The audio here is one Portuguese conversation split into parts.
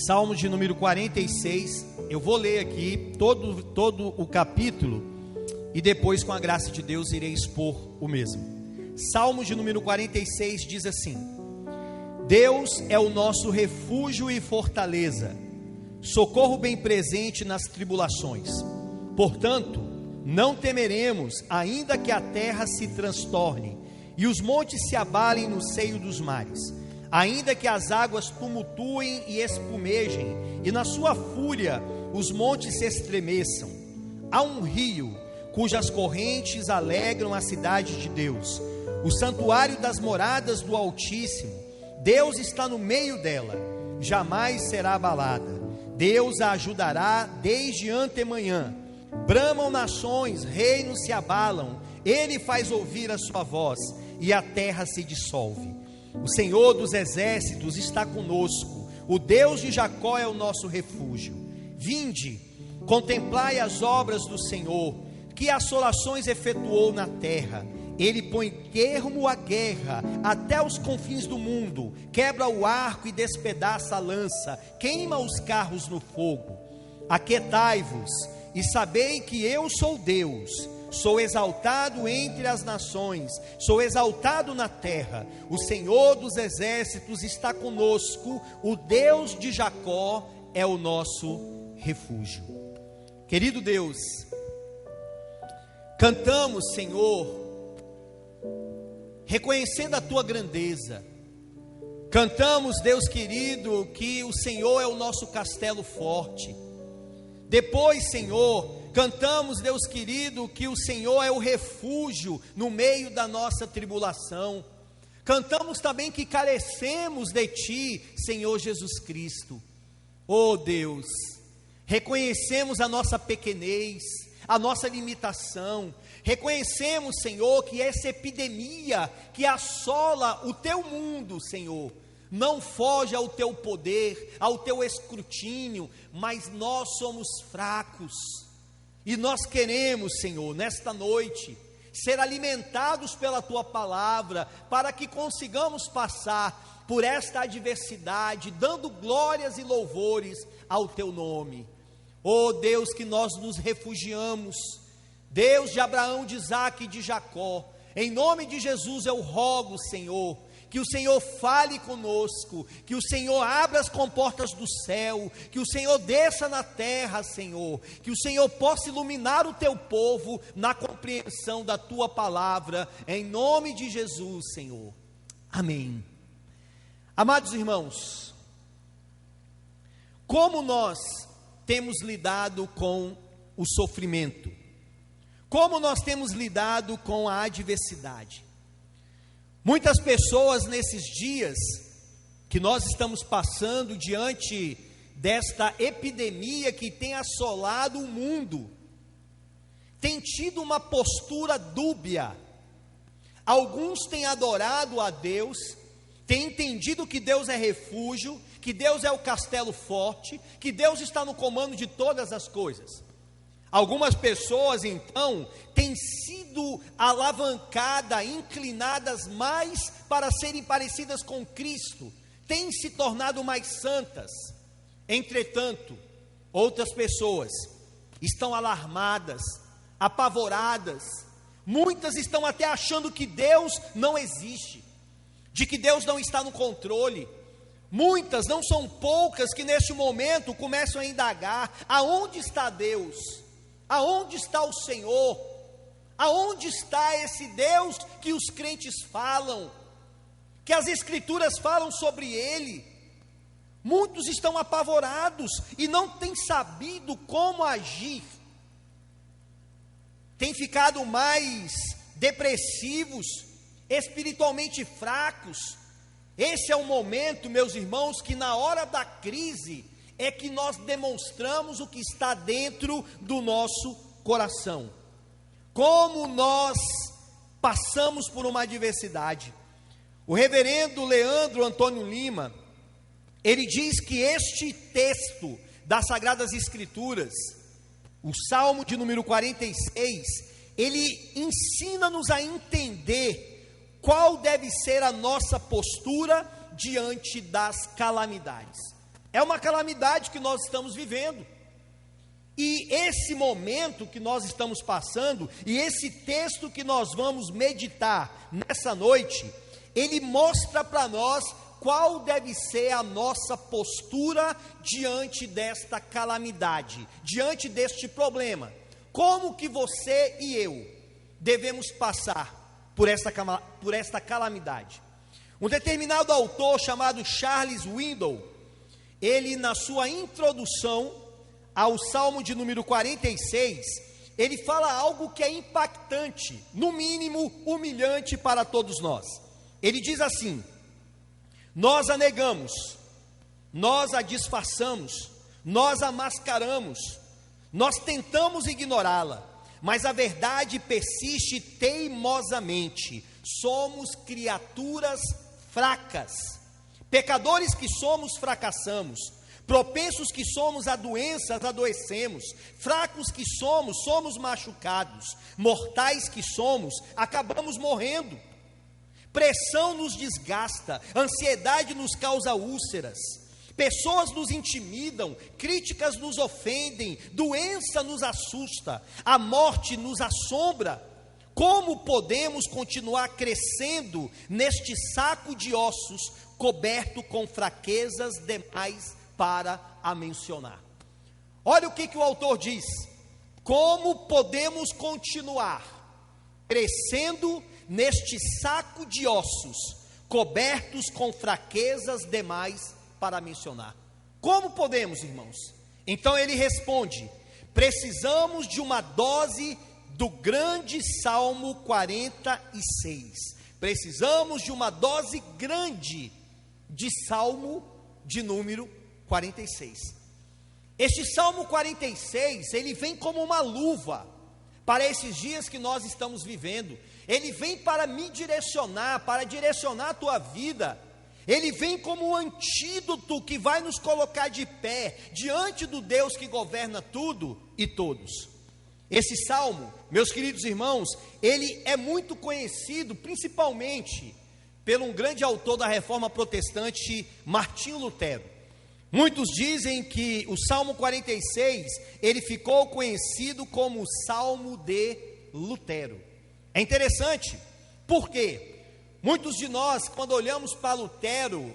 Salmo de número 46, eu vou ler aqui todo o capítulo e depois, com a graça de Deus, irei expor o mesmo. Salmo de número 46 diz assim: Deus é o nosso refúgio e fortaleza, socorro bem presente nas tribulações. Portanto, não temeremos, ainda que a terra se transtorne e os montes se abalem no seio dos mares, ainda que as águas tumultuem e espumejem, e na sua fúria os montes se estremeçam. Há um rio cujas correntes alegram a cidade de Deus, o santuário das moradas do Altíssimo. Deus está no meio dela, jamais será abalada. Deus a ajudará desde antemanhã. Bramam nações, reinos se abalam, Ele faz ouvir a sua voz, e a terra se dissolve. O Senhor dos exércitos está conosco, o Deus de Jacó é o nosso refúgio. Vinde, contemplai as obras do Senhor, que assolações efetuou na terra. Ele põe termo à guerra até os confins do mundo, quebra o arco e despedaça a lança, queima os carros no fogo. Aquietai-vos e sabei que eu sou Deus. Sou exaltado entre as nações, sou exaltado na terra. O Senhor dos exércitos está conosco, o Deus de Jacó é o nosso refúgio. Querido Deus, cantamos, Senhor, reconhecendo a tua grandeza. Cantamos, Deus querido, que o Senhor é o nosso castelo forte. Depois, Senhor, cantamos, Deus querido, que o Senhor é o refúgio no meio da nossa tribulação. Cantamos também que carecemos de Ti, Senhor Jesus Cristo. Oh Deus, reconhecemos a nossa pequenez, a nossa limitação. Reconhecemos, Senhor, que essa epidemia que assola o Teu mundo, Senhor, não foge ao Teu poder, ao Teu escrutínio, mas nós somos fracos. E nós queremos, Senhor, nesta noite, ser alimentados pela Tua palavra, para que consigamos passar por esta adversidade, dando glórias e louvores ao Teu nome. Oh Deus, que nós nos refugiamos, Deus de Abraão, de Isaque e de Jacó, em nome de Jesus eu rogo, Senhor, que o Senhor fale conosco, que o Senhor abra as comportas do céu, que o Senhor desça na terra, Senhor, que o Senhor possa iluminar o Teu povo na compreensão da Tua palavra, em nome de Jesus, Senhor, amém. Amados irmãos, como nós temos lidado com o sofrimento? Como nós temos lidado com a adversidade? Muitas pessoas nesses dias que nós estamos passando diante desta epidemia que tem assolado o mundo, têm tido uma postura dúbia. Alguns têm adorado a Deus, têm entendido que Deus é refúgio, que Deus é o castelo forte, que Deus está no comando de todas as coisas. Algumas pessoas, então, têm sido alavancadas, inclinadas mais para serem parecidas com Cristo, têm se tornado mais santas. Entretanto, outras pessoas estão alarmadas, apavoradas, muitas estão até achando que Deus não existe, de que Deus não está no controle. Muitas, não são poucas, que neste momento começam a indagar: aonde está Deus? Aonde está o Senhor? Aonde está esse Deus que os crentes falam, que as Escrituras falam sobre Ele? Muitos estão apavorados e não têm sabido como agir, têm ficado mais depressivos, espiritualmente fracos. Esse é o momento, meus irmãos, que na hora da crise é que nós demonstramos o que está dentro do nosso coração. Como nós passamos por uma adversidade. O reverendo Leandro Antônio Lima, ele diz que este texto das Sagradas Escrituras, o Salmo de número 46, ele ensina-nos a entender qual deve ser a nossa postura diante das calamidades. É uma calamidade que nós estamos vivendo. E esse momento que nós estamos passando, e esse texto que nós vamos meditar nessa noite, ele mostra para nós qual deve ser a nossa postura diante desta calamidade, diante deste problema. Como que você e eu devemos passar por esta calamidade? Um determinado autor chamado Charles Window, ele na sua introdução ao Salmo de número 46, ele fala algo que é impactante, no mínimo humilhante para todos nós. Ele diz assim: nós a negamos, nós a disfarçamos, nós a mascaramos, nós tentamos ignorá-la, mas a verdade persiste teimosamente. Somos criaturas fracas, pecadores que somos, fracassamos, propensos que somos a doenças, adoecemos, fracos que somos, somos machucados, mortais que somos, acabamos morrendo. Pressão nos desgasta, ansiedade nos causa úlceras, pessoas nos intimidam, críticas nos ofendem, doença nos assusta, a morte nos assombra. Como podemos continuar crescendo neste saco de ossos, coberto com fraquezas demais para a mencionar? Olha o que o autor diz: como podemos continuar crescendo neste saco de ossos, cobertos com fraquezas demais para mencionar? Como podemos, irmãos? Então ele responde: precisamos de uma dose do grande Salmo 46. Precisamos de uma dose grande de Salmo de número 46. Este Salmo 46, ele vem como uma luva para esses dias que nós estamos vivendo. Ele vem para me direcionar, para direcionar a tua vida. Ele vem como um antídoto que vai nos colocar de pé diante do Deus que governa tudo e todos. Esse salmo, meus queridos irmãos, ele é muito conhecido principalmente por um grande autor da Reforma Protestante, Martinho Lutero. Muitos dizem que o Salmo 46, ele ficou conhecido como o Salmo de Lutero. É interessante, porque muitos de nós, quando olhamos para Lutero,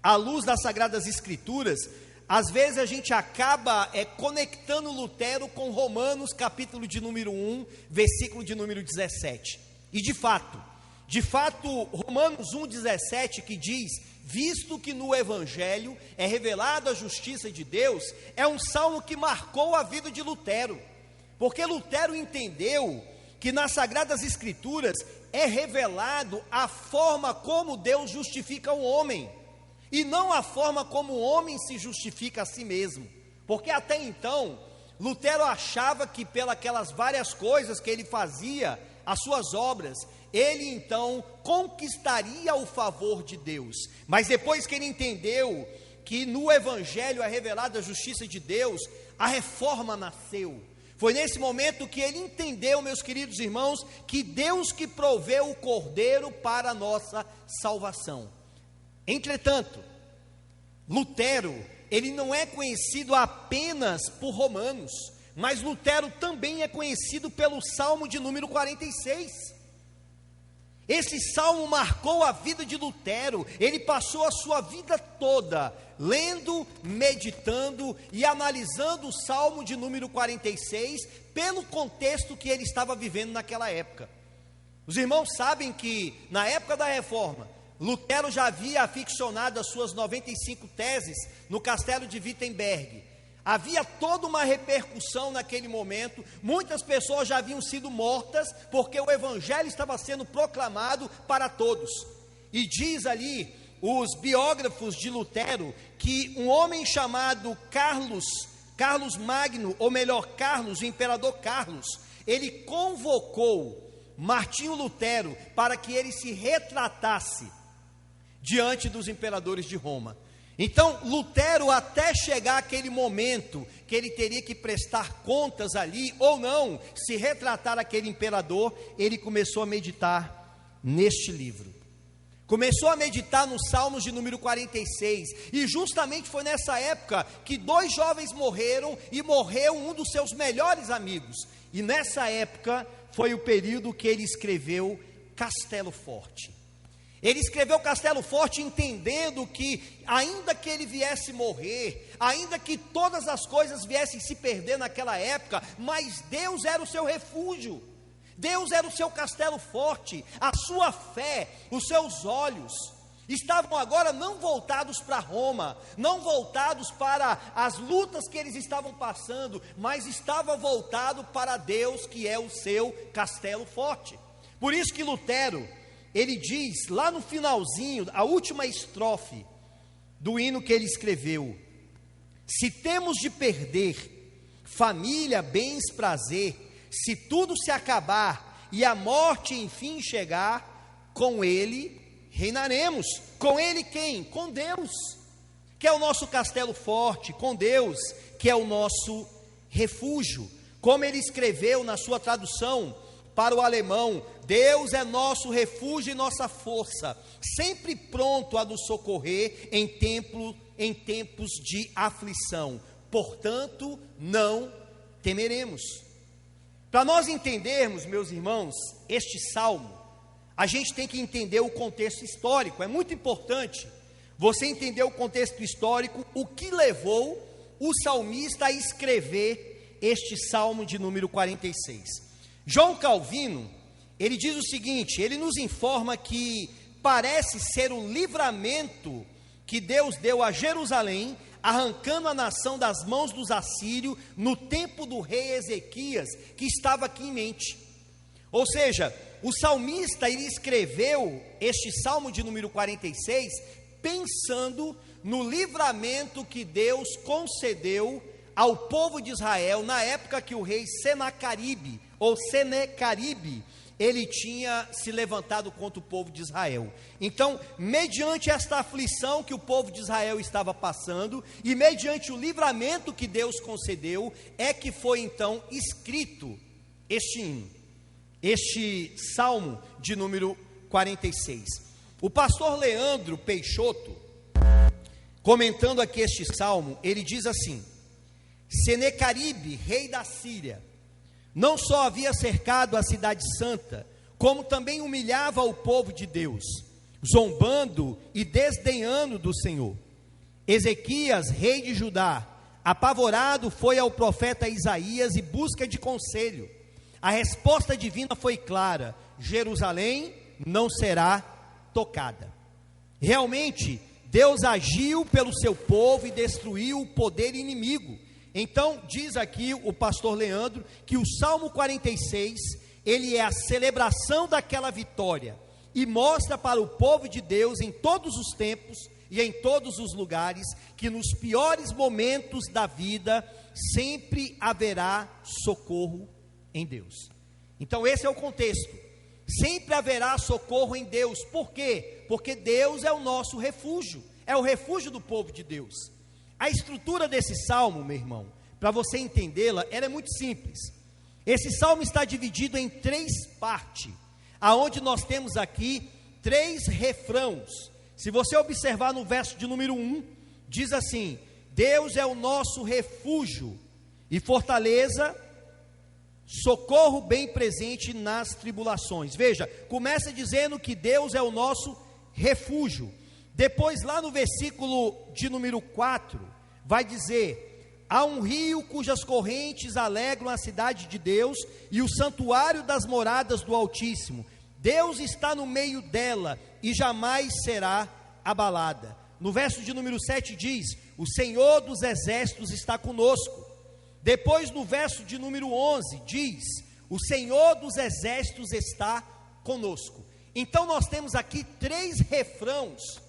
à luz das Sagradas Escrituras, às vezes a gente acaba conectando Lutero com Romanos, capítulo de número 1, versículo de número 17. E de fato, Romanos 1,17, que diz: visto que no Evangelho é revelada a justiça de Deus, é um salmo que marcou a vida de Lutero, porque Lutero entendeu que nas Sagradas Escrituras é revelado a forma como Deus justifica o homem, e não a forma como o homem se justifica a si mesmo. Porque até então, Lutero achava que pelas várias coisas que ele fazia, as suas obras, ele então conquistaria o favor de Deus. Mas depois que ele entendeu que no Evangelho é revelada a justiça de Deus, a reforma nasceu. Foi nesse momento que ele entendeu, meus queridos irmãos, que Deus que proveu o Cordeiro para a nossa salvação. Entretanto, Lutero, ele não é conhecido apenas por Romanos, mas Lutero também é conhecido pelo Salmo de número 46. Esse salmo marcou a vida de Lutero. Ele passou a sua vida toda lendo, meditando e analisando o Salmo de número 46, pelo contexto que ele estava vivendo naquela época. Os irmãos sabem que na época da Reforma, Lutero já havia aficionado as suas 95 teses no castelo de Wittenberg. Havia toda uma repercussão naquele momento, muitas pessoas já haviam sido mortas, porque o Evangelho estava sendo proclamado para todos. E diz ali, os biógrafos de Lutero, que um homem chamado Carlos Magno, ou melhor, Carlos, o imperador Carlos, ele convocou Martinho Lutero para que ele se retratasse diante dos imperadores de Roma. Então, Lutero, até chegar aquele momento que ele teria que prestar contas ali, ou não, se retratar aquele imperador, ele começou a meditar neste livro. Começou a meditar nos Salmos de número 46, e justamente foi nessa época que 2 jovens morreram, e morreu um dos seus melhores amigos, e nessa época foi o período que ele escreveu Castelo Forte. Ele escreveu Castelo Forte entendendo que, ainda que ele viesse morrer, ainda que todas as coisas viessem se perder naquela época, mas Deus era o seu refúgio, Deus era o seu castelo forte. A sua fé, os seus olhos estavam agora não voltados para Roma, não voltados para as lutas que eles estavam passando, mas estava voltado para Deus, que é o seu castelo forte. Por isso que Lutero, ele diz lá no finalzinho, a última estrofe do hino que ele escreveu: se temos de perder família, bens, prazer, se tudo se acabar e a morte enfim chegar, com ele reinaremos. Com ele quem? Com Deus, que é o nosso castelo forte, com Deus, que é o nosso refúgio. Como ele escreveu na sua tradução para o alemão: Deus é nosso refúgio e nossa força, sempre pronto a nos socorrer em tempos de aflição. Portanto, não temeremos. Para nós entendermos, meus irmãos, este salmo, a gente tem que entender o contexto histórico. É muito importante você entender o contexto histórico, o que levou o salmista a escrever este salmo de número 46. João Calvino, ele diz o seguinte, ele nos informa que parece ser o livramento que Deus deu a Jerusalém, arrancando a nação das mãos dos assírios, no tempo do rei Ezequias, que estava aqui em mente. Ou seja, o salmista, ele escreveu este salmo de número 46, pensando no livramento que Deus concedeu ao povo de Israel, na época que o rei Senacaribe, ou Senecaribe, ele tinha se levantado contra o povo de Israel. Então, mediante esta aflição que o povo de Israel estava passando, e mediante o livramento que Deus concedeu, é que foi então escrito este hino, este salmo de número 46. O pastor Leandro Peixoto, comentando aqui este salmo, ele diz assim: Senecaribe, rei da Síria, não só havia cercado a cidade santa, como também humilhava o povo de Deus, zombando e desdenhando do Senhor. Ezequias, rei de Judá, apavorado, foi ao profeta Isaías em busca de conselho. A resposta divina foi clara: Jerusalém não será tocada. Realmente, Deus agiu pelo seu povo e destruiu o poder inimigo. Então, diz aqui o pastor Leandro, que o Salmo 46, ele é a celebração daquela vitória, e mostra para o povo de Deus, em todos os tempos e em todos os lugares, que nos piores momentos da vida, sempre haverá socorro em Deus. Então esse é o contexto, sempre haverá socorro em Deus. Por quê? Porque Deus é o nosso refúgio, é o refúgio do povo de Deus. A estrutura desse salmo, meu irmão, para você entendê-la, ela é muito simples. Esse salmo está dividido em 3 partes, aonde nós temos aqui 3 refrãos. Se você observar no verso de número 1, diz assim: Deus é o nosso refúgio e fortaleza, socorro bem presente nas tribulações. Veja, começa dizendo que Deus é o nosso refúgio. Depois, lá no versículo de número 4, vai dizer: há um rio cujas correntes alegram a cidade de Deus e o santuário das moradas do Altíssimo. Deus está no meio dela e jamais será abalada. No verso de número 7 diz: o Senhor dos exércitos está conosco. Depois, no verso de número 11, diz: o Senhor dos exércitos está conosco. Então nós temos aqui 3 refrãos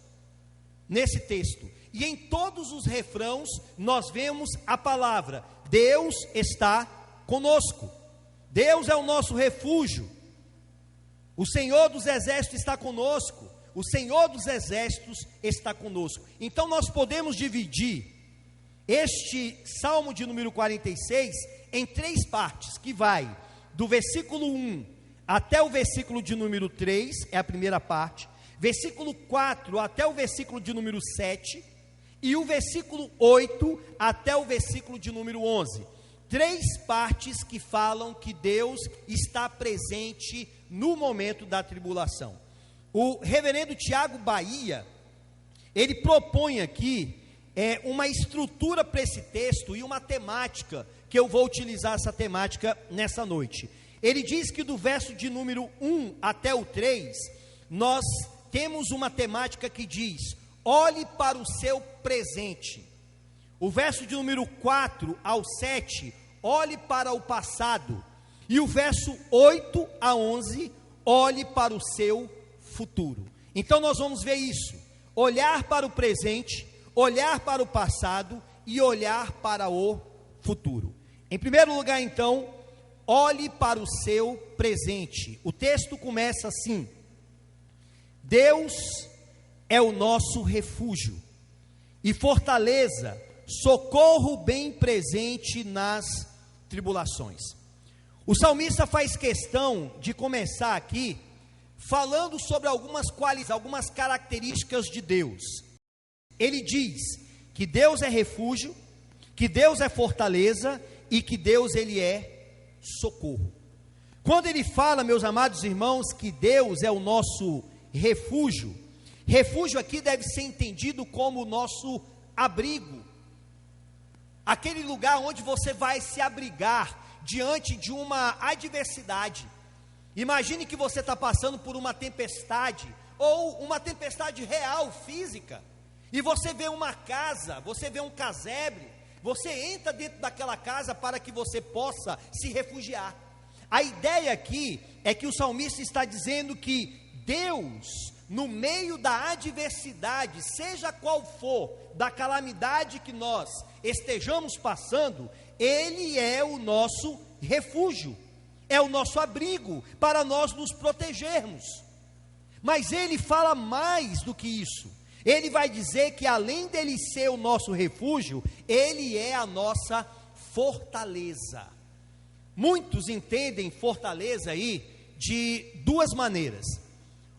nesse texto, e em todos os refrãos nós vemos a palavra: Deus está conosco, Deus é o nosso refúgio, o Senhor dos exércitos está conosco, o Senhor dos exércitos está conosco. Então nós podemos dividir este salmo de número 46 em 3 partes, que vai do versículo 1 até o versículo de número 3, é a primeira parte. versículo 4 até o versículo de número 7, e o versículo 8 até o versículo de número 11. 3 partes que falam que Deus está presente no momento da tribulação. O reverendo Tiago Bahia, ele propõe aqui uma estrutura para esse texto e uma temática, que eu vou utilizar essa temática nessa noite. Ele diz que do verso de número 1 até o 3, nós temos uma temática que diz: olhe para o seu presente. O verso de número 4 ao 7, olhe para o passado. E o verso 8 a 11, olhe para o seu futuro. Então nós vamos ver isso: olhar para o presente, olhar para o passado e olhar para o futuro. Em primeiro lugar, então, olhe para o seu presente. O texto começa assim: Deus é o nosso refúgio e fortaleza, socorro bem presente nas tribulações. O salmista faz questão de começar aqui falando sobre algumas características de Deus. Ele diz que Deus é refúgio, que Deus é fortaleza e que Deus ele é socorro. Quando ele fala, meus amados irmãos, que Deus é o nosso refúgio, refúgio aqui deve ser entendido como o nosso abrigo, aquele lugar onde você vai se abrigar diante de uma adversidade. Imagine que você está passando por uma tempestade, ou uma tempestade real, física, e você vê uma casa, você vê um casebre, você entra dentro daquela casa para que você possa se refugiar. A ideia aqui é que o salmista está dizendo que Deus, no meio da adversidade, seja qual for, da calamidade que nós estejamos passando, Ele é o nosso refúgio, é o nosso abrigo, para nós nos protegermos. Mas Ele fala mais do que isso. Ele vai dizer que além dele ser o nosso refúgio, Ele é a nossa fortaleza. Muitos entendem fortaleza aí de duas maneiras.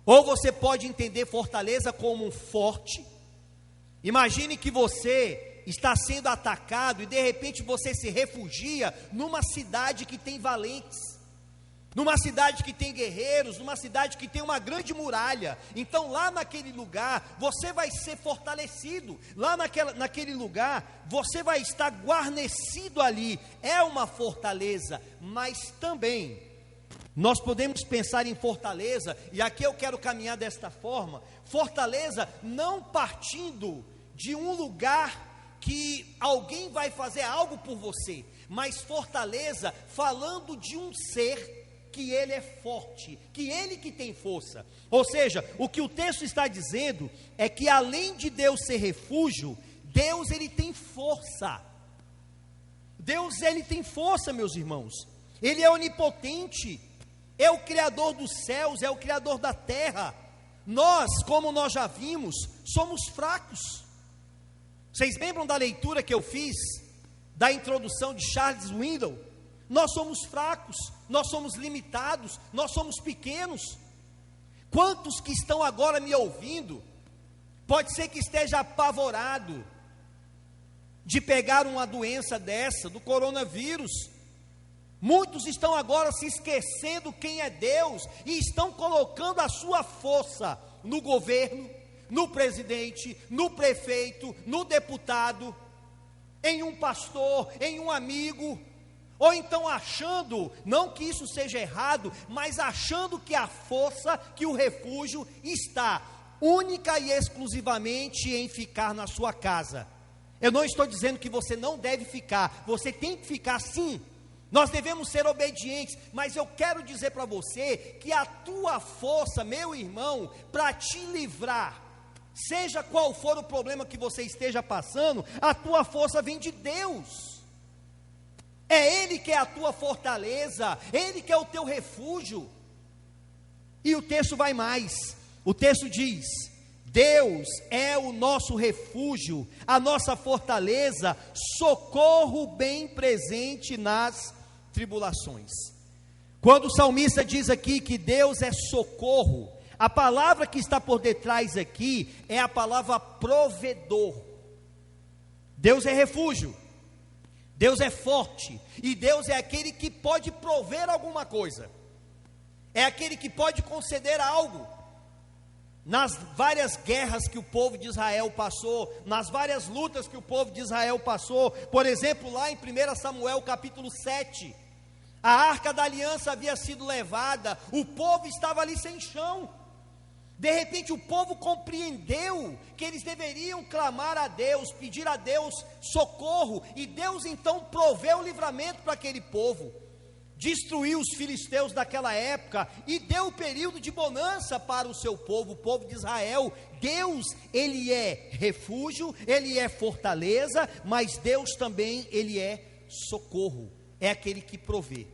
Ou você pode entender fortaleza como um forte. Imagine que você está sendo atacado e de repente você se refugia numa cidade que tem valentes, numa cidade que tem guerreiros, numa cidade que tem uma grande muralha. Então lá naquele lugar você vai ser fortalecido, lá naquele lugar você vai estar guarnecido ali. É uma fortaleza, mas também nós podemos pensar em fortaleza, e aqui eu quero caminhar desta forma: fortaleza não partindo de um lugar que alguém vai fazer algo por você, mas fortaleza falando de um ser que ele é forte, que ele que tem força. Ou seja, o que o texto está dizendo é que além de Deus ser refúgio, Deus ele tem força. Deus ele tem força, meus irmãos. Ele é onipotente, é o Criador dos céus, é o Criador da terra. Nós, como nós já vimos, somos fracos. Vocês lembram da leitura que eu fiz, da introdução de Charles Swindoll? Nós somos fracos, nós somos limitados, nós somos pequenos. Quantos que estão agora me ouvindo, pode ser que esteja apavorado de pegar uma doença dessa, do coronavírus. Muitos estão agora se esquecendo quem é Deus e estão colocando a sua força no governo, no presidente, no prefeito, no deputado, em um pastor, em um amigo, ou então achando, não que isso seja errado, mas achando que a força, que o refúgio está única e exclusivamente em ficar na sua casa. Eu não estou dizendo que você não deve ficar, você tem que ficar sim. Nós devemos ser obedientes, mas eu quero dizer para você que a tua força, meu irmão, para te livrar, seja qual for o problema que você esteja passando, a tua força vem de Deus. É Ele que é a tua fortaleza, Ele que é o teu refúgio. E o texto vai mais, o texto diz: Deus é o nosso refúgio, a nossa fortaleza, socorro bem presente nas tribulações. Quando o salmista diz aqui que Deus é socorro, A palavra que está por detrás aqui é a palavra provedor. Deus é refúgio, Deus é forte, e Deus é aquele que pode prover alguma coisa, é aquele que pode conceder algo. Nas várias guerras que o povo de Israel passou, nas várias lutas que o povo de Israel passou, por exemplo, lá em 1 Samuel capítulo 7, a arca da aliança havia sido levada, o povo estava ali sem chão. De repente o povo compreendeu que eles deveriam clamar a Deus, pedir a Deus socorro, e Deus então proveu o livramento para aquele povo, destruiu os filisteus daquela época, e deu o período de bonança para o seu povo, o povo de Israel. Deus, Ele é refúgio, Ele é fortaleza, mas Deus também, Ele é socorro, é aquele que provê.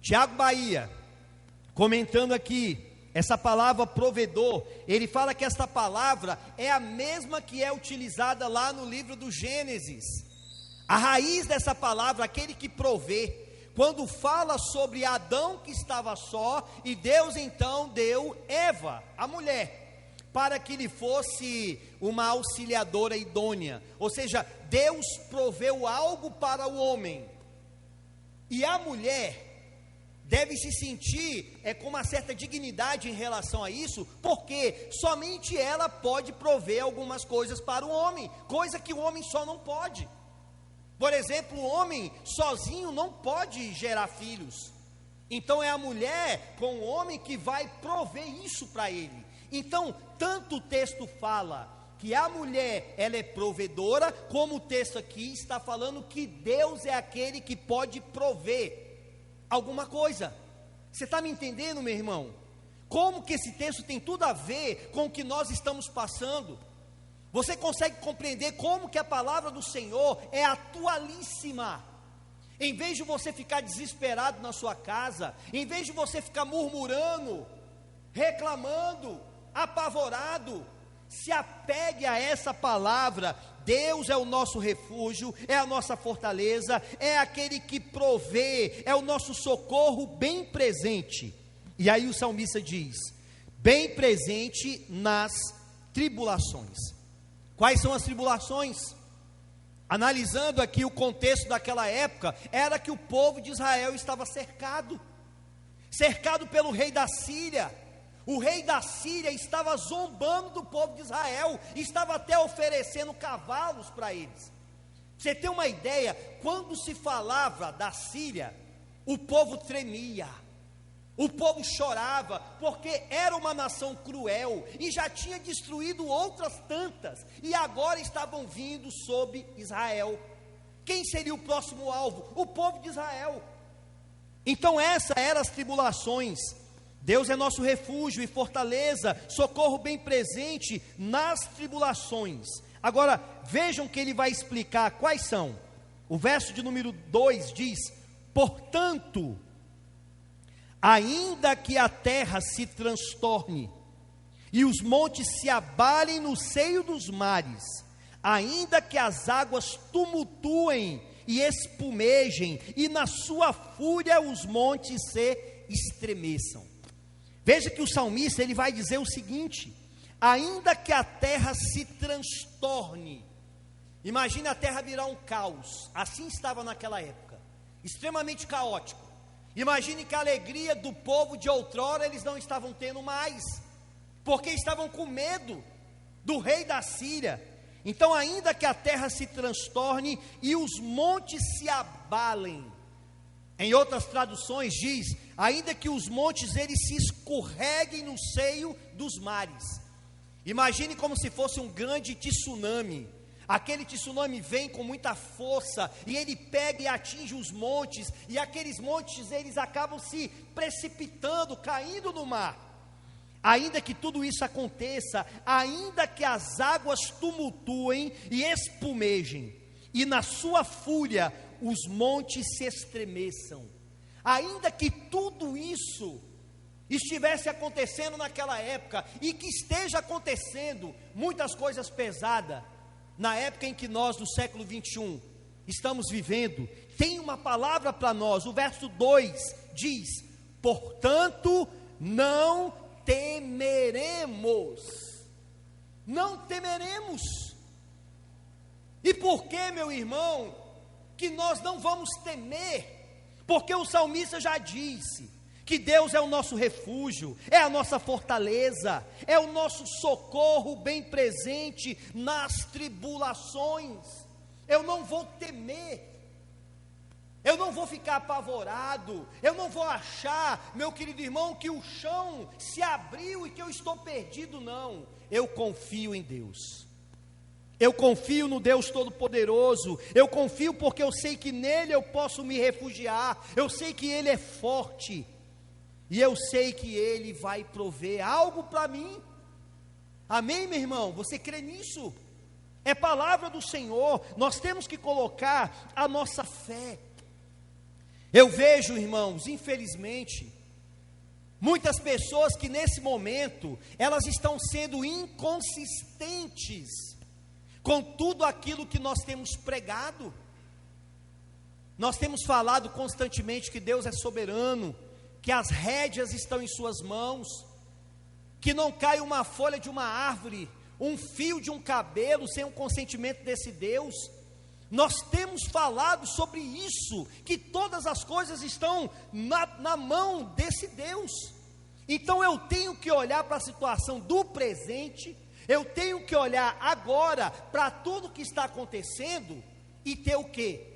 Tiago Bahia, comentando aqui, essa palavra provedor, ele fala que esta palavra é a mesma que é utilizada lá no livro do Gênesis. A raiz dessa palavra, aquele que provê, quando fala sobre Adão que estava só, e Deus então deu Eva, a mulher, para que lhe fosse uma auxiliadora idônea, ou seja, Deus proveu algo para o homem, e a mulher deve se sentir com uma certa dignidade em relação a isso, porque somente ela pode prover algumas coisas para o homem, coisa que o homem só não pode. Por exemplo, o homem sozinho não pode gerar filhos, então é a mulher com o homem que vai prover isso para ele. Então, tanto o texto fala que a mulher, ela é provedora, como o texto aqui está falando que Deus é aquele que pode prover alguma coisa. Você está me entendendo, meu irmão? Como que esse texto tem tudo a ver com o que nós estamos passando? Você consegue compreender como que a palavra do Senhor é atualíssima? Em vez de você ficar desesperado na sua casa, em vez de você ficar murmurando, reclamando, apavorado, se apegue a essa palavra. Deus é o nosso refúgio, é a nossa fortaleza, é aquele que provê, é o nosso socorro bem presente. E aí o salmista diz: bem presente nas tribulações. Quais são as tribulações? Analisando aqui o contexto daquela época, era que o povo de Israel estava cercado pelo rei da Síria. O rei da Síria estava zombando do povo de Israel, estava até oferecendo cavalos para eles. Você tem uma ideia, quando se falava da Síria, o povo tremia, o povo chorava, porque era uma nação cruel, e já tinha destruído outras tantas, e agora estavam vindo sobre Israel. Quem seria o próximo alvo? O povo de Israel. Então essas eram as tribulações. Deus é nosso refúgio e fortaleza, socorro bem presente nas tribulações. Agora, vejam que ele vai explicar quais são. O verso de número 2 diz: portanto, ainda que a terra se transtorne, e os montes se abalem no seio dos mares, ainda que as águas tumultuem e espumejem, e na sua fúria os montes se estremeçam. Veja que o salmista, ele vai dizer o seguinte: ainda que a terra se transtorne, imagine a terra virar um caos, assim estava naquela época, extremamente caótico. Imagine que a alegria do povo de outrora, eles não estavam tendo mais, porque estavam com medo do rei da Síria. Então, ainda que a terra se transtorne e os montes se abalem, em outras traduções diz: ainda que os montes eles se escorreguem no seio dos mares. Imagine como se fosse um grande tsunami. Aquele tsunami vem com muita força, e ele pega e atinge os montes, e aqueles montes eles acabam se precipitando, caindo no mar. Ainda que tudo isso aconteça, ainda que as águas tumultuem e espumejem, e na sua fúria os montes se estremeçam, ainda que tudo isso estivesse acontecendo naquela época, e que esteja acontecendo muitas coisas pesadas, na época em que nós, no século 21, estamos vivendo, tem uma palavra para nós. O verso 2 diz: portanto, não temeremos. Não temeremos. E por que, meu irmão, que nós não vamos temer? Porque o salmista já disse que Deus é o nosso refúgio, é a nossa fortaleza, é o nosso socorro bem presente nas tribulações. Eu não vou temer, eu não vou ficar apavorado, eu não vou achar, meu querido irmão, que o chão se abriu e que eu estou perdido, não. Eu confio em Deus, eu confio no Deus Todo-Poderoso, eu confio porque eu sei que nele eu posso me refugiar, eu sei que ele é forte, e eu sei que ele vai prover algo para mim. Amém, meu irmão? Você crê nisso? É palavra do Senhor, nós temos que colocar a nossa fé. Eu vejo, irmãos, infelizmente, muitas pessoas que nesse momento, elas estão sendo inconsistentes com tudo aquilo que nós temos pregado. Nós temos falado constantemente que Deus é soberano, que as rédeas estão em suas mãos, que não cai uma folha de uma árvore, um fio de um cabelo sem o consentimento desse Deus. Nós temos falado sobre isso, que todas as coisas estão na mão desse Deus. Então eu tenho que olhar para a situação do presente, eu tenho que olhar agora para tudo que está acontecendo e ter o quê?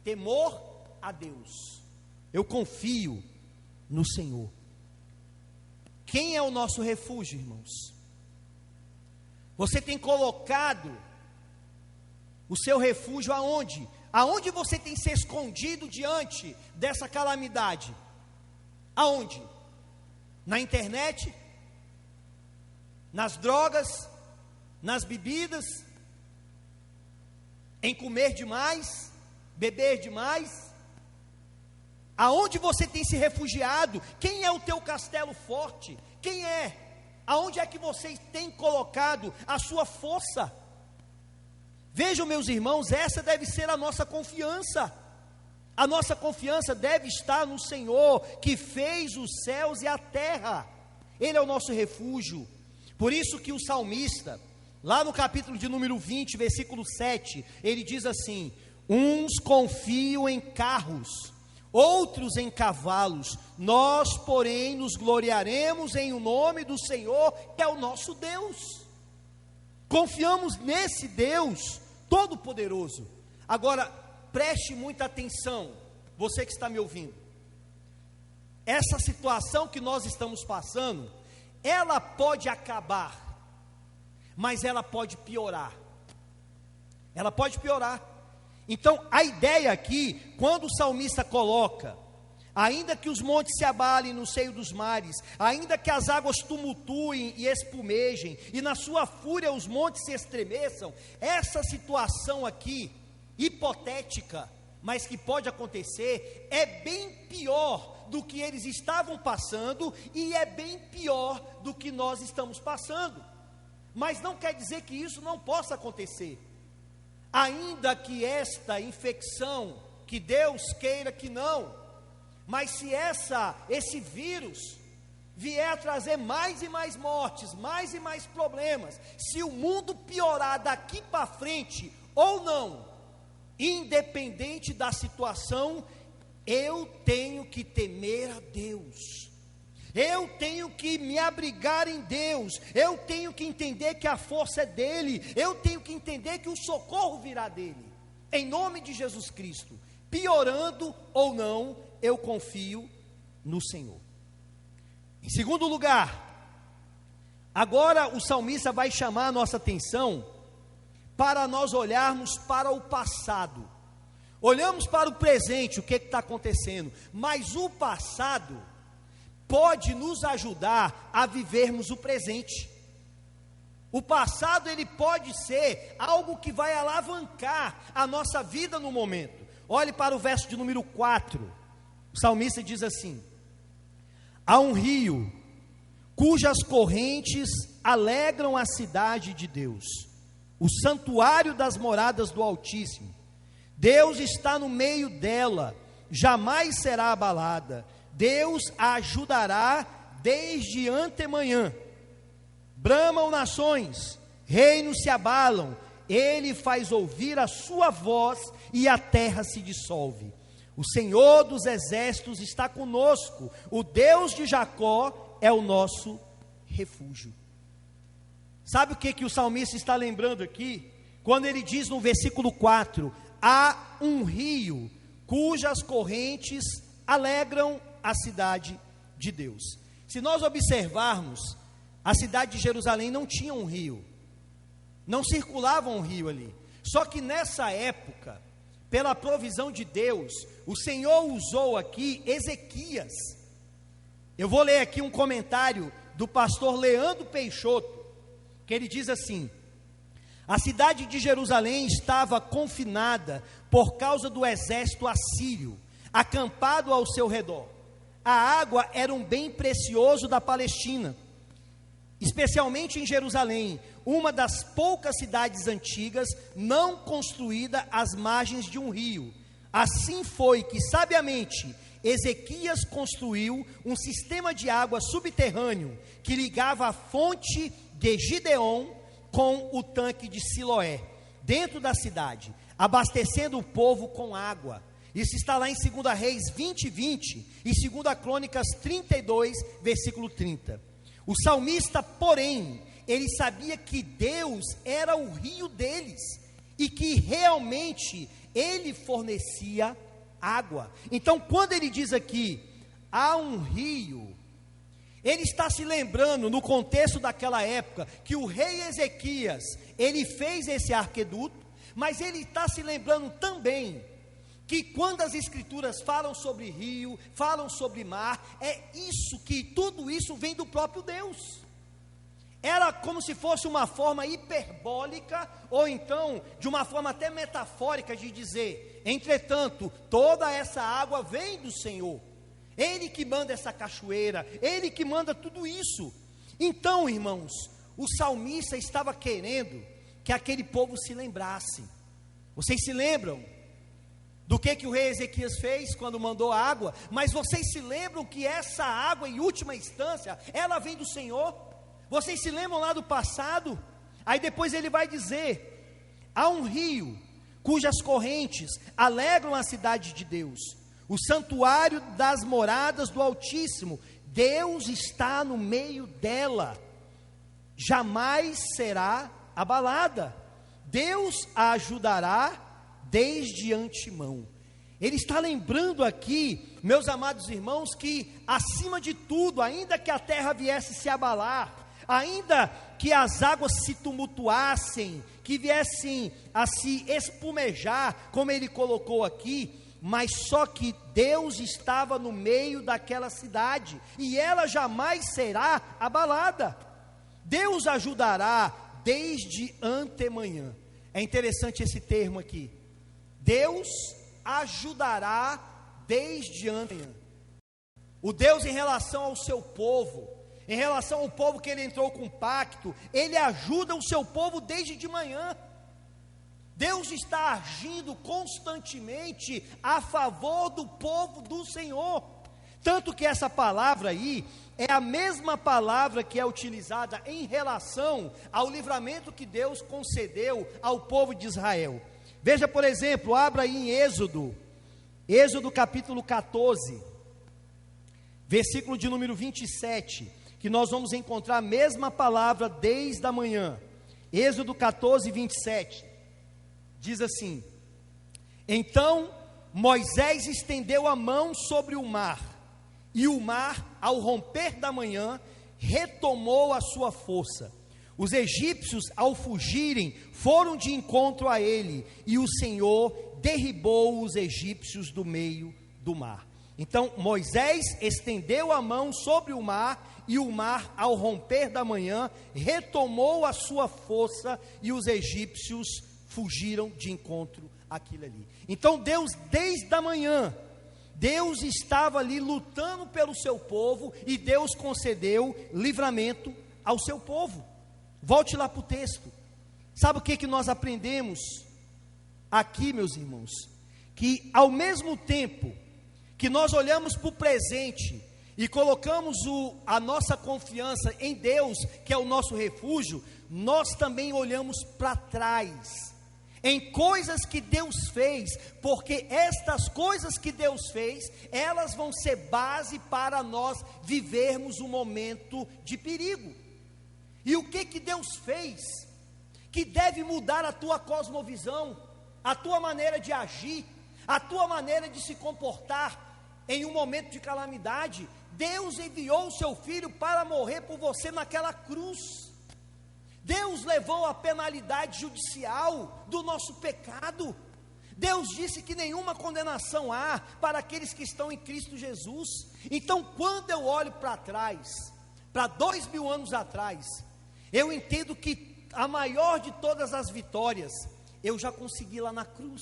Temor a Deus. Eu confio no Senhor. Quem é o nosso refúgio, irmãos? Você tem colocado o seu refúgio aonde? Aonde você tem se escondido diante dessa calamidade? Aonde? Na internet? Nas drogas? Nas bebidas? Em comer demais? Beber demais? Aonde você tem se refugiado? Quem é o teu castelo forte? Quem é? Aonde é que você tem colocado a sua força? Vejam, meus irmãos, essa deve ser a nossa confiança. A nossa confiança deve estar no Senhor, que fez os céus e a terra. Ele é o nosso refúgio. Por isso que o salmista, lá no capítulo de número 20, versículo 7, ele diz assim: uns confiam em carros, outros em cavalos, nós, porém, nos gloriaremos em o nome do Senhor, que é o nosso Deus. Confiamos nesse Deus Todo-Poderoso. Agora, preste muita atenção, você que está me ouvindo. Essa situação que nós estamos passando, ela pode acabar, mas ela pode piorar. Ela pode piorar. Então, a ideia aqui, quando o salmista coloca: ainda que os montes se abalem no seio dos mares, ainda que as águas tumultuem e espumejem, e na sua fúria os montes se estremeçam, essa situação aqui, hipotética, mas que pode acontecer, é bem pior do que eles estavam passando, e é bem pior do que nós estamos passando. Mas não quer dizer que isso não possa acontecer. Ainda que esta infecção, que Deus queira que não, mas se esse vírus vier a trazer mais e mais mortes, mais e mais problemas, se o mundo piorar daqui para frente ou não, independente da situação, eu tenho que temer a Deus. Eu tenho que me abrigar em Deus, eu tenho que entender que a força é dEle, eu tenho que entender que o socorro virá dEle, em nome de Jesus Cristo. Piorando ou não, eu confio no Senhor. Em segundo lugar, agora o salmista vai chamar a nossa atenção para nós olharmos para o passado. Olhamos para o presente, o que está acontecendo, mas o passado pode nos ajudar a vivermos o presente. O passado, ele pode ser algo que vai alavancar a nossa vida no momento. Olhe para o verso de número 4, o salmista diz assim: há um rio, cujas correntes alegram a cidade de Deus, o santuário das moradas do Altíssimo. Deus está no meio dela, jamais será abalada. Deus a ajudará desde antemanhã. Bramam nações, reinos se abalam, ele faz ouvir a sua voz e a terra se dissolve. O Senhor dos exércitos está conosco, o Deus de Jacó é o nosso refúgio. Sabe o que o salmista está lembrando aqui? Quando ele diz no versículo 4, há um rio cujas correntes alegram a cidade de Deus. Se nós observarmos, a cidade de Jerusalém não tinha um rio, não circulava um rio ali. Só que nessa época, pela provisão de Deus, o Senhor usou aqui Ezequias. Eu vou ler aqui um comentário do pastor Leandro Peixoto, que ele diz assim: a cidade de Jerusalém estava confinada por causa do exército assírio, acampado ao seu redor. A água era um bem precioso da Palestina, especialmente em Jerusalém, uma das poucas cidades antigas não construída às margens de um rio. Assim foi que, sabiamente, Ezequias construiu um sistema de água subterrâneo que ligava a fonte de Gideon com o tanque de Siloé, dentro da cidade, abastecendo o povo com água. Isso está lá em 2 Reis 20:20 e 2 Crônicas 32, versículo 30. O salmista, porém, ele sabia que Deus era o rio deles e que realmente ele fornecia água. Então, quando ele diz aqui, há um rio, ele está se lembrando, no contexto daquela época, que o rei Ezequias, ele fez esse arqueduto, mas ele está se lembrando também, que quando as escrituras falam sobre rio, falam sobre mar, é isso, que tudo isso vem do próprio Deus. Era como se fosse uma forma hiperbólica, ou então, de uma forma até metafórica de dizer, entretanto, toda essa água vem do Senhor. Ele que manda essa cachoeira, Ele que manda tudo isso. Então, irmãos, o salmista estava querendo que aquele povo se lembrasse. Vocês se lembram do que o rei Ezequias fez quando mandou a água? Mas vocês se lembram que essa água, em última instância, ela vem do Senhor? Vocês se lembram lá do passado? Aí depois ele vai dizer, há um rio cujas correntes alegram a cidade de Deus, o santuário das moradas do Altíssimo. Deus está no meio dela, jamais será abalada. Deus a ajudará desde antemão. Ele está lembrando aqui, meus amados irmãos, que acima de tudo, ainda que a terra viesse se abalar, ainda que as águas se tumultuassem, que viessem a se espumejar, como ele colocou aqui, mas só que Deus estava no meio daquela cidade, e ela jamais será abalada. Deus ajudará desde antemanhã. É interessante esse termo aqui, Deus ajudará desde antemanhã. O Deus, em relação ao seu povo, em relação ao povo que ele entrou com pacto, ele ajuda o seu povo desde de manhã. Deus está agindo constantemente a favor do povo do Senhor. Tanto que essa palavra aí é a mesma palavra que é utilizada em relação ao livramento que Deus concedeu ao povo de Israel. Veja, por exemplo, abra aí em Êxodo capítulo 14, versículo de número 27, que nós vamos encontrar a mesma palavra desde a manhã. Êxodo 14, 27, diz assim: então Moisés estendeu a mão sobre o mar, e o mar, ao romper da manhã, retomou a sua força. Os egípcios, ao fugirem, foram de encontro a ele, e o Senhor derribou os egípcios do meio do mar. Então Moisés estendeu a mão sobre o mar, e o mar, ao romper da manhã, retomou a sua força, e os egípcios fugiram de encontro àquilo ali. Então Deus, desde a manhã, Deus estava ali lutando pelo seu povo, e Deus concedeu livramento ao seu povo. Volte lá para o texto. Sabe o que nós aprendemos aqui, meus irmãos? Que ao mesmo tempo que nós olhamos para o presente e colocamos a nossa confiança em Deus, que é o nosso refúgio, nós também olhamos para trás, em coisas que Deus fez, porque estas coisas que Deus fez, elas vão ser base para nós vivermos um momento de perigo. E o que Deus fez, que deve mudar a tua cosmovisão, a tua maneira de agir, a tua maneira de se comportar em um momento de calamidade? Deus enviou o seu Filho para morrer por você naquela cruz. Deus levou a penalidade judicial do nosso pecado. Deus disse que nenhuma condenação há para aqueles que estão em Cristo Jesus. Então, quando eu olho para trás, para 2000 anos atrás, eu entendo que a maior de todas as vitórias, eu já consegui lá na cruz,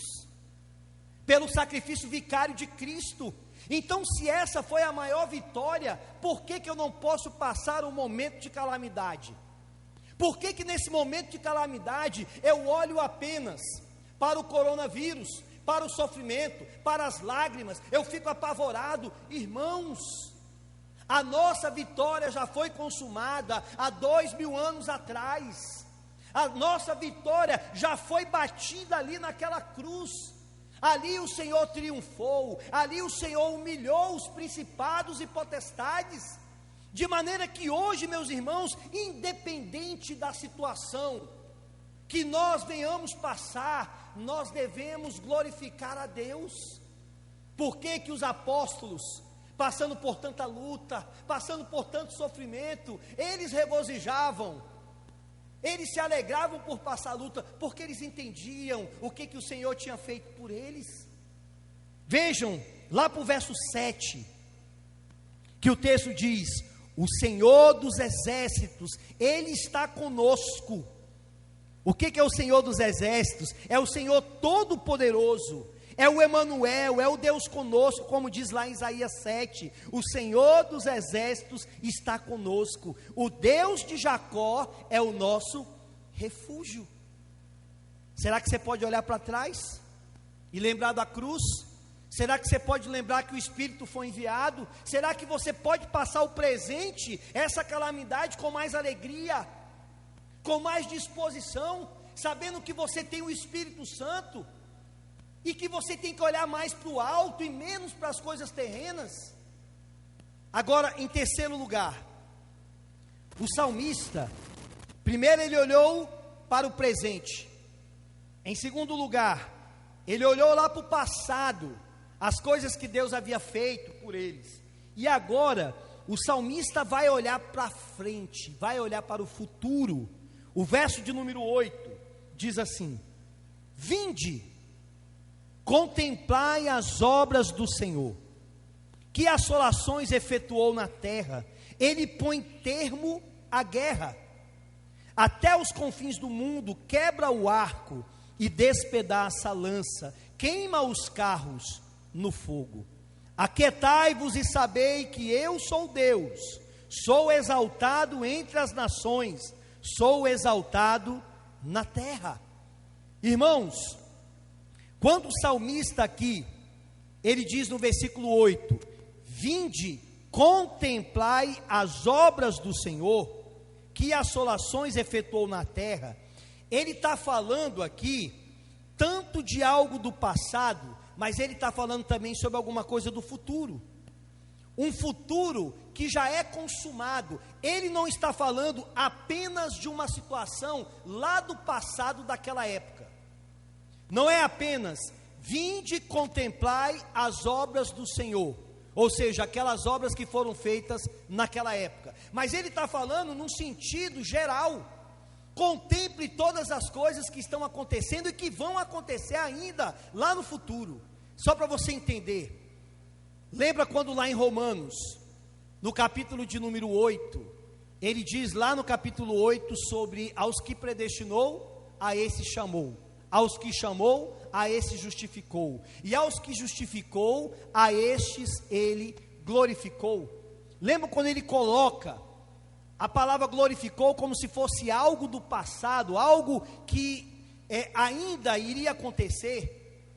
pelo sacrifício vicário de Cristo. Então, se essa foi a maior vitória, por que eu não posso passar um momento de calamidade? Por que nesse momento de calamidade eu olho apenas para o coronavírus, para o sofrimento, para as lágrimas, eu fico apavorado? Irmãos, a nossa vitória já foi consumada há 2000 anos atrás. A nossa vitória já foi batida ali naquela cruz. Ali o Senhor triunfou, ali o Senhor humilhou os principados e potestades. De maneira que hoje, meus irmãos, independente da situação que nós venhamos passar, nós devemos glorificar a Deus. Por que os apóstolos, passando por tanta luta, passando por tanto sofrimento, eles regozijavam, eles se alegravam por passar luta, porque eles entendiam o que o Senhor tinha feito por eles? Vejam, lá para o verso 7, que o texto diz: o Senhor dos exércitos, Ele está conosco. O que é o Senhor dos exércitos? É o Senhor Todo-Poderoso, é o Emanuel, é o Deus conosco, como diz lá em Isaías 7, o Senhor dos exércitos está conosco, o Deus de Jacó é o nosso refúgio. Será que você pode olhar para trás e lembrar da cruz? Será que você pode lembrar que o Espírito foi enviado? Será que você pode passar o presente, essa calamidade, com mais alegria, com mais disposição, sabendo que você tem o Espírito Santo, e que você tem que olhar mais para o alto e menos para as coisas terrenas? Agora, em terceiro lugar, o salmista, primeiro ele olhou para o presente, em segundo lugar, ele olhou lá para o passado, as coisas que Deus havia feito por eles, e agora o salmista vai olhar para frente, vai olhar para o futuro. O verso de número 8 diz assim: vinde, contemplai as obras do Senhor, que assolações efetuou na terra. Ele põe termo à guerra, até os confins do mundo, quebra o arco e despedaça a lança, queima os carros no fogo. Aquietai-vos e sabei que eu sou Deus, sou exaltado entre as nações, sou exaltado na terra. Irmãos, quando o salmista aqui, ele diz no versículo 8, vinde, contemplai as obras do Senhor, que assolações efetuou na terra, ele está falando aqui, tanto de algo do passado, mas ele está falando também sobre alguma coisa do futuro, um futuro que já é consumado. Ele não está falando apenas de uma situação lá do passado daquela época, não é apenas, vinde contemplai as obras do Senhor, ou seja, aquelas obras que foram feitas naquela época, mas ele está falando num sentido geral. Contemple todas as coisas que estão acontecendo e que vão acontecer ainda lá no futuro. Só para você entender, lembra quando lá em Romanos, no capítulo de número 8, ele diz lá no capítulo 8 sobre aos que predestinou, a esse chamou, aos que chamou, a esse justificou, e aos que justificou, a estes ele glorificou. Lembra quando ele coloca a palavra glorificou como se fosse algo do passado, algo que ainda iria acontecer?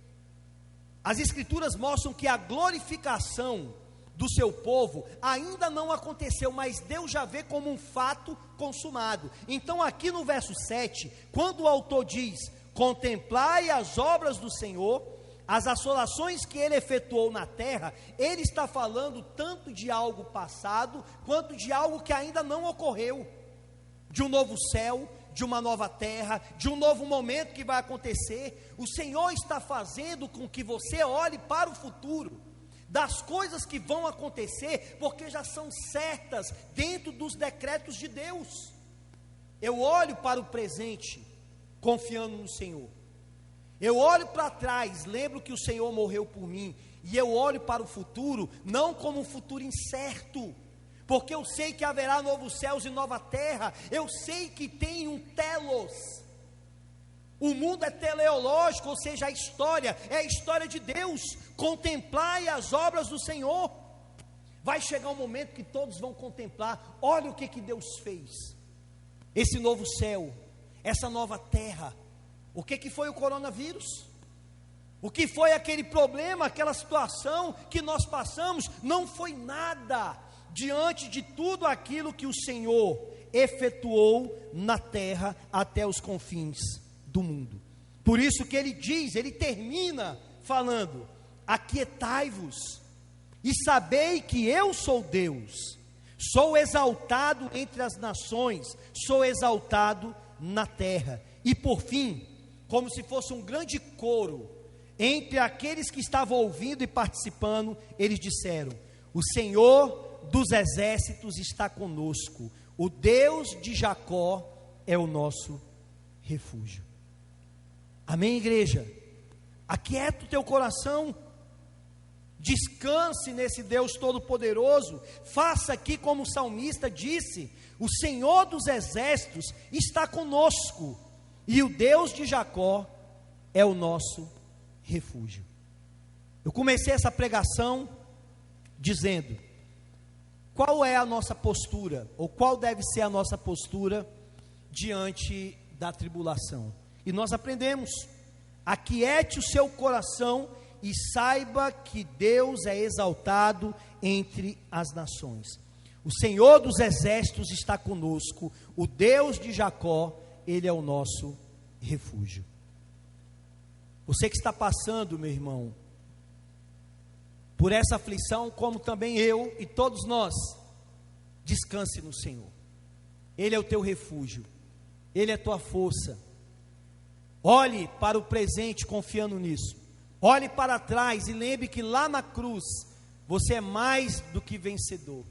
As escrituras mostram que a glorificação do seu povo ainda não aconteceu, mas Deus já vê como um fato consumado. Então aqui no verso 7, quando o autor diz: contemplai as obras do Senhor, as assolações que ele efetuou na terra, ele está falando tanto de algo passado, quanto de algo que ainda não ocorreu, de um novo céu, de uma nova terra, de um novo momento que vai acontecer. O Senhor está fazendo com que você olhe para o futuro, das coisas que vão acontecer, porque já são certas dentro dos decretos de Deus. Eu olho para o presente, confiando no Senhor. Eu olho para trás, lembro que o Senhor morreu por mim, e eu olho para o futuro, não como um futuro incerto, porque eu sei que haverá novos céus e nova terra. Eu sei que tem um telos. O mundo é teleológico, ou seja, a história é a história de Deus. Contemplai as obras do Senhor. Vai chegar um momento que todos vão contemplar. Olha o que Deus fez. Esse novo céu, essa nova terra. O que foi o coronavírus? O que foi aquele problema, aquela situação que nós passamos? Não foi nada diante de tudo aquilo que o Senhor efetuou na terra até os confins do mundo. Por isso que ele diz, ele termina falando: aquietai-vos e sabei que eu sou Deus, sou exaltado entre as nações, sou exaltado na terra. E por fim, como se fosse um grande coro, entre aqueles que estavam ouvindo e participando, eles disseram: o Senhor dos exércitos está conosco, o Deus de Jacó é o nosso refúgio. Amém, igreja? Aquieta o teu coração, descanse nesse Deus Todo-Poderoso, faça aqui como o salmista disse: o Senhor dos exércitos está conosco, e o Deus de Jacó é o nosso refúgio. Eu comecei essa pregação dizendo: qual é a nossa postura, ou qual deve ser a nossa postura diante da tribulação? E nós aprendemos: aquiete o seu coração e saiba que Deus é exaltado entre as nações. O Senhor dos exércitos está conosco, o Deus de Jacó, Ele é o nosso refúgio. Você que está passando, meu irmão, por essa aflição, como também eu e todos nós, descanse no Senhor. Ele é o teu refúgio, Ele é a tua força. Olhe para o presente confiando nisso. Olhe para trás e lembre que lá na cruz você é mais do que vencedor.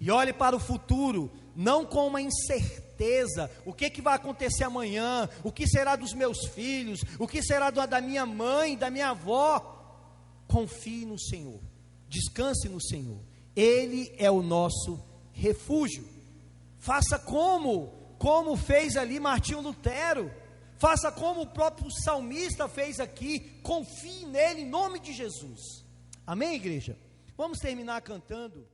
E olhe para o futuro, não com uma incerteza: o que vai acontecer amanhã, o que será dos meus filhos, o que será da minha mãe, da minha avó. Confie no Senhor, descanse no Senhor, Ele é o nosso refúgio. Faça como fez ali Martinho Lutero, faça como o próprio salmista fez aqui, confie nele em nome de Jesus. Amém, igreja? Vamos terminar cantando.